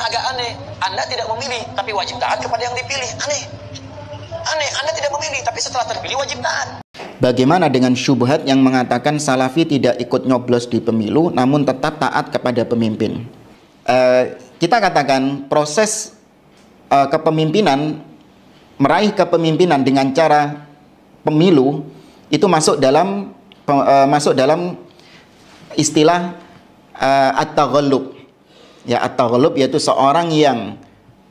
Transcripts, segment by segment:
agak aneh. Anda tidak memilih, tapi wajib taat kepada yang dipilih. Aneh. Anda tidak memilih, tapi setelah terpilih wajib taat. Bagaimana dengan syubhat yang mengatakan Salafi tidak ikut nyoblos di pemilu, namun tetap taat kepada pemimpin? Kita katakan proses kepemimpinan, meraih kepemimpinan dengan cara pemilu itu masuk dalam istilah at-taghallub. Ya, at-taghallub yaitu seorang yang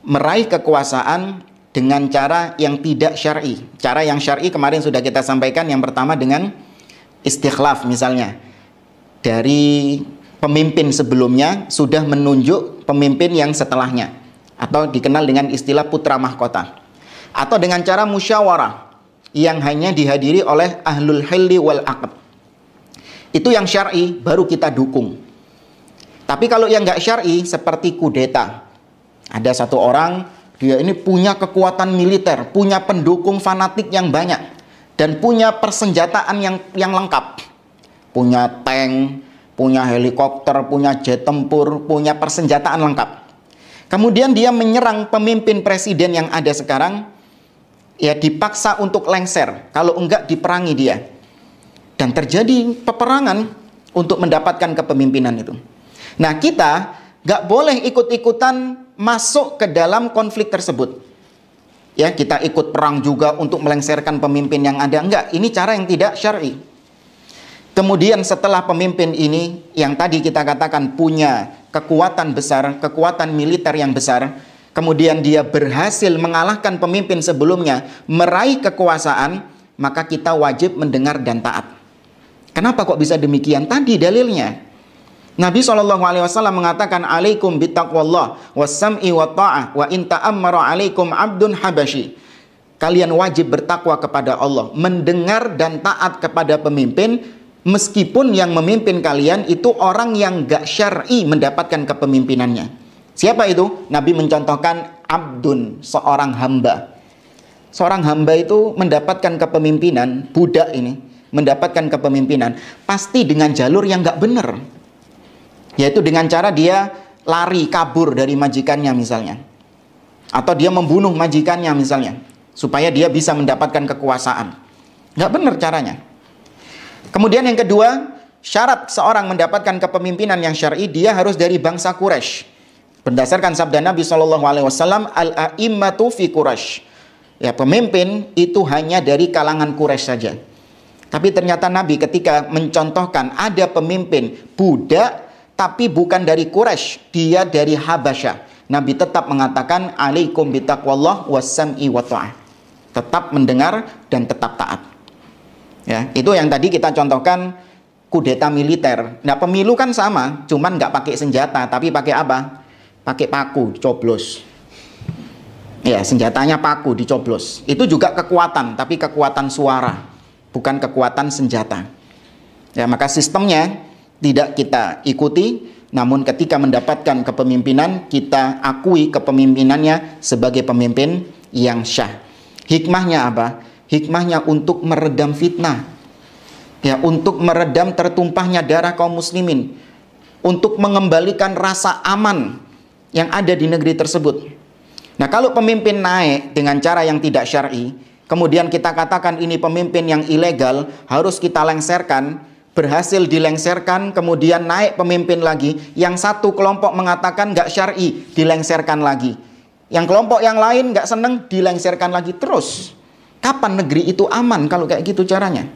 meraih kekuasaan dengan cara yang tidak syar'i. Cara yang syar'i kemarin sudah kita sampaikan, yang pertama dengan istikhlaf, misalnya dari pemimpin sebelumnya sudah menunjuk pemimpin yang setelahnya, atau dikenal dengan istilah putra mahkota, atau dengan cara musyawarah yang hanya dihadiri oleh ahlul hilli wal aqd. Itu yang syar'i, baru kita dukung. Tapi kalau yang nggak syar'i seperti kudeta, ada satu orang, dia ini punya kekuatan militer, punya pendukung fanatik yang banyak, dan punya persenjataan yang lengkap. Punya tank, punya helikopter, punya jet tempur, punya persenjataan lengkap. Kemudian dia menyerang pemimpin presiden yang ada sekarang, ya dipaksa untuk lengser, kalau enggak diperangi dia. Dan terjadi peperangan untuk mendapatkan kepemimpinan itu. Nah, kita nggak boleh ikut-ikutan masuk ke dalam konflik tersebut. Ya, kita ikut perang juga untuk melengsarkan pemimpin yang ada. Enggak, ini cara yang tidak syar'i. Kemudian setelah pemimpin ini yang tadi kita katakan punya kekuatan besar, kekuatan militer yang besar, kemudian dia berhasil mengalahkan pemimpin sebelumnya, meraih kekuasaan, maka kita wajib mendengar dan taat. Kenapa kok bisa demikian? Tadi dalilnya. Nabi SAW mengatakan, alaikum bittaqwallah wassam'i wa ta'ah wa in ta'ammara alaikum abdun habasyi. Kalian wajib bertakwa kepada Allah, mendengar dan taat kepada pemimpin, meskipun yang memimpin kalian itu orang yang gak syar'i mendapatkan kepemimpinannya. Siapa itu? Nabi mencontohkan abdun, seorang hamba. Seorang hamba itu mendapatkan kepemimpinan, budak ini mendapatkan kepemimpinan pasti dengan jalur yang gak benar, yaitu dengan cara dia lari kabur dari majikannya misalnya, atau dia membunuh majikannya misalnya, supaya dia bisa mendapatkan kekuasaan. Nggak benar caranya. Kemudian yang kedua, syarat seorang mendapatkan kepemimpinan yang syar'i, dia harus dari bangsa Quraisy. Berdasarkan sabda Nabi SAW, al-a'immatu fi Quraisy. Ya, pemimpin itu hanya dari kalangan Quraisy saja. Tapi ternyata Nabi ketika mencontohkan ada pemimpin budak tapi bukan dari Quraisy, dia dari Habasyah, Nabi tetap mengatakan alaikum bitaqwallah wassam'i wa ta'ah. Tetap mendengar dan tetap taat. Ya, itu yang tadi kita contohkan kudeta militer. Nah, pemilu kan sama, cuman nggak pakai senjata, tapi pakai apa? Pakai paku, dicoblos. Ya, senjatanya paku, dicoblos. Itu juga kekuatan, tapi kekuatan suara, bukan kekuatan senjata. Ya, maka sistemnya tidak kita ikuti, namun ketika mendapatkan kepemimpinan, kita akui kepemimpinannya sebagai pemimpin yang syah. Hikmahnya apa? Hikmahnya untuk meredam fitnah, ya, untuk meredam tertumpahnya darah kaum muslimin, untuk mengembalikan rasa aman yang ada di negeri tersebut. Nah, kalau pemimpin naik dengan cara yang tidak syar'i, kemudian kita katakan ini pemimpin yang ilegal, harus kita lengserkan, berhasil dilengserkan, kemudian naik pemimpin lagi, yang satu kelompok mengatakan nggak syar'i, dilengserkan lagi. Yang kelompok yang lain nggak seneng, dilengserkan lagi. Terus, kapan negeri itu aman kalau kayak gitu caranya?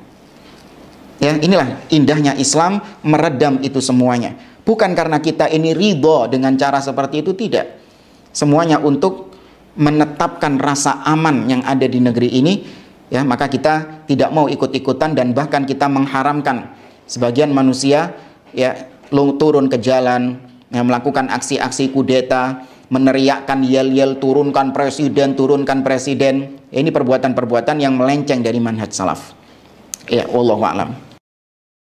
Ya, inilah indahnya Islam, meredam itu semuanya. Bukan karena kita ini ridho dengan cara seperti itu, tidak. Semuanya untuk menetapkan rasa aman yang ada di negeri ini, ya, maka kita tidak mau ikut-ikutan, dan bahkan kita mengharamkan sebagian manusia, ya, turun ke jalan, ya, melakukan aksi-aksi kudeta, meneriakkan yel-yel turunkan presiden, turunkan presiden. Ini perbuatan-perbuatan yang melenceng dari manhaj salaf. Ya, wallahu a'lam.